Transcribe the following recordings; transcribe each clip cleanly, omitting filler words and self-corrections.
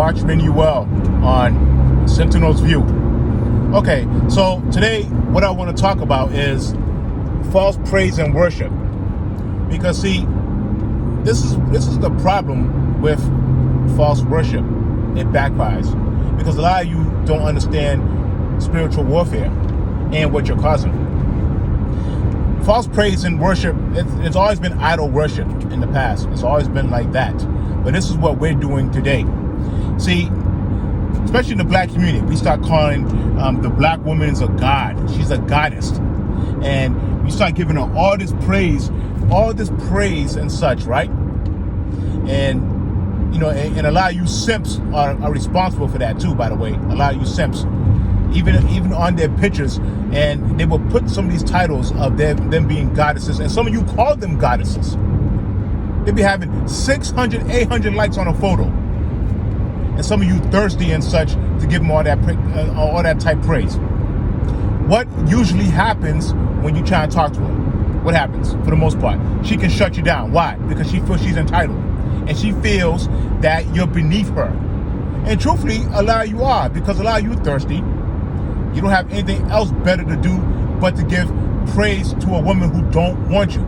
Watchman Uell on Sentinel's View. Okay, so today what I want to talk about is false praise and worship. Because see, this is the problem with false worship. It backfires. Because a lot of you don't understand spiritual warfare and what you're causing. False praise and worship, it's always been idol worship in the past. It's always been like that. But this is what we're doing today. See, especially in the black community, we start calling the black woman is a god. She's a goddess. And we start giving her all this praise and such, right? And, you know, and a lot of you simps are responsible for that too, by the way. A lot of you simps. Even on their pictures, and they will put some of these titles of them being goddesses, and some of you call them goddesses. They be having 600, 800 likes on a photo, and some of you thirsty and such to give them all that type praise. What usually happens when you try and talk to her? What happens for the most part? She can shut you down. Why? Because she feels she's entitled, and she feels that you're beneath her. And truthfully, a lot of you are, because a lot of you thirsty. You don't have anything else better to do but to give praise to a woman who don't want you.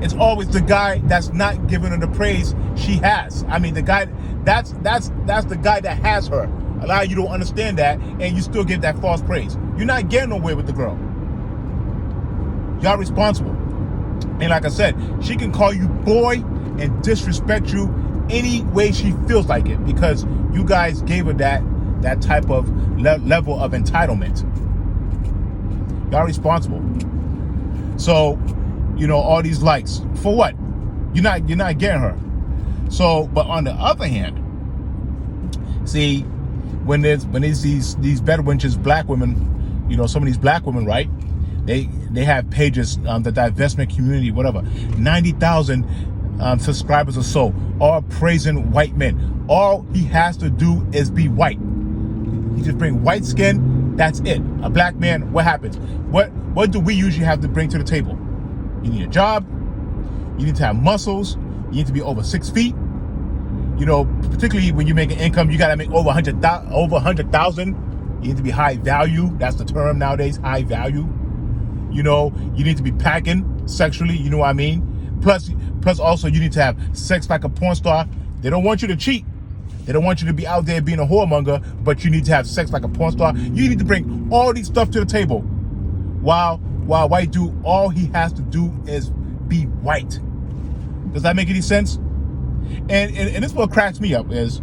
It's always the guy that's not giving her the praise she has. I mean, the guy that's the guy that has her. A lot of you don't understand that, and you still give that false praise. You're not getting nowhere with the girl. Y'all responsible. And like I said, she can call you boy and disrespect you any way she feels like it, because you guys gave her that type of level of entitlement. Y'all responsible. So, you know, all these likes for what? You're not getting her. So, but on the other hand, see, when there's these better wenches, black women, you know, some of these black women, right? They have pages, the divestment community, whatever, 90,000 subscribers or so, all praising white men. All he has to do is be white. You just bring white skin, that's it. A black man, what happens? What do we usually have to bring to the table? You need a job, you need to have muscles, you need to be over 6 feet. You know, particularly when you make an income, you gotta make over 100,000. You need to be high value. That's the term nowadays, high value. You know, you need to be packing sexually, you know what I mean? Plus also you need to have sex like a porn star. They don't want you to cheat. They don't want you to be out there being a whoremonger, but you need to have sex like a porn star. You need to bring all these stuff to the table. While white dude, all he has to do is be white. Does that make any sense? And this is what cracks me up is,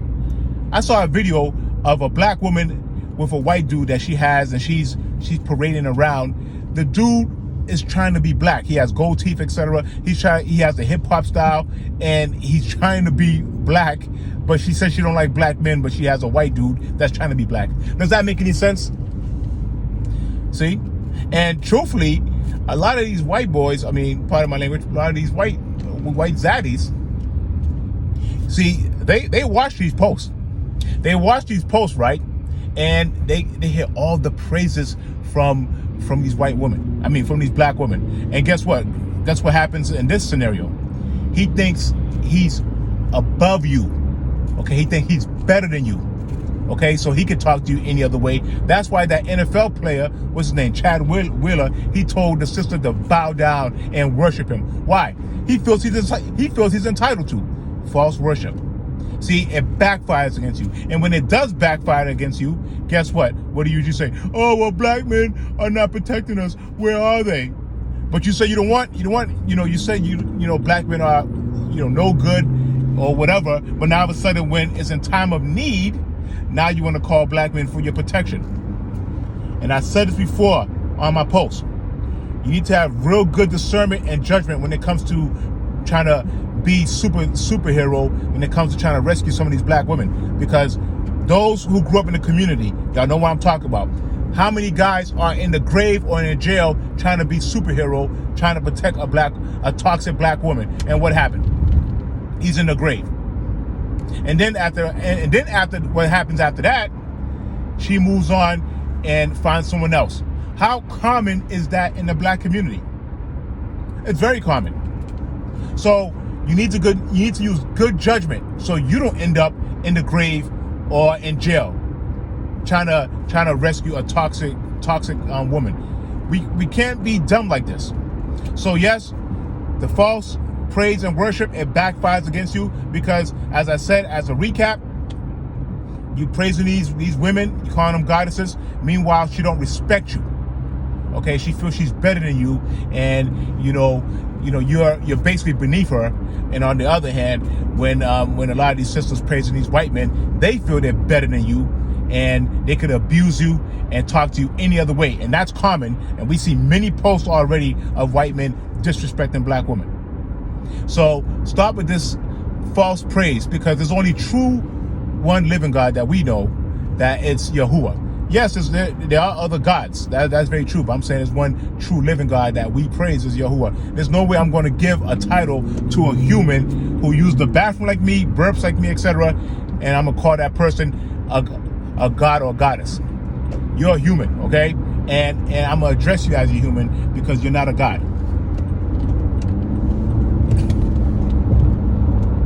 I saw a video of a black woman with a white dude that she has, and she's parading around. The dude is trying to be black. He has gold teeth, etc. He has the hip hop style, and he's trying to be black. But she says she don't like black men, but she has a white dude that's trying to be black. Does that make any sense? See? And truthfully, a lot of these white boys, I mean, pardon my language, a lot of these white zaddies, see, they watch these posts. They watch these posts, right? And they hear all the praises from these white women. I mean, from these black women. And guess what? That's what happens in this scenario. He thinks he's above you. Okay, he thinks he's better than you. Okay, so he could talk to you any other way. That's why that NFL player, what's his name, Chad Wheeler, he told the sister to bow down and worship him. Why? He feels he's entitled to false worship. See, it backfires against you. And when it does backfire against you, guess what? What do you usually say? Oh, well, black men are not protecting us. Where are they? But you say you know, black men are, you know, no good or whatever. But now all of a sudden, when it's in time of need, now you want to call black men for your protection. And I said this before on my post. You need to have real good discernment and judgment when it comes to trying to be superhero, when it comes to trying to rescue some of these black women. Because those who grew up in the community, y'all know what I'm talking about. How many guys are in the grave or in jail trying to be superhero, trying to protect a toxic black woman? And what happened? He's in the grave. And then after what happens after that, she moves on and finds someone else. How common is that in the black community? It's very common. So you need to use good judgment so you don't end up in the grave or in jail, trying to rescue a toxic woman. We can't be dumb like this. So yes, the false praise and worship, it backfires against you, because as I said, as a recap, you praising these women, you calling them goddesses. Meanwhile, she don't respect you. Okay, she feels she's better than you, and you're basically beneath her. And on the other hand, when a lot of these sisters praising these white men, they feel they're better than you, and they could abuse you and talk to you any other way. And that's common, and we see many posts already of white men disrespecting black women. So stop with this false praise, because there's only true one living God that we know, that it's Yahuwah. Yes, there are other gods. That's very true. But I'm saying there's one true living God that we praise, is Yahuwah. There's no way I'm going to give a title to a human who used the bathroom like me, burps like me, etc., and I'm going to call that person a god or goddess. You're a human, okay? And I'm going to address you as a human, because you're not a god.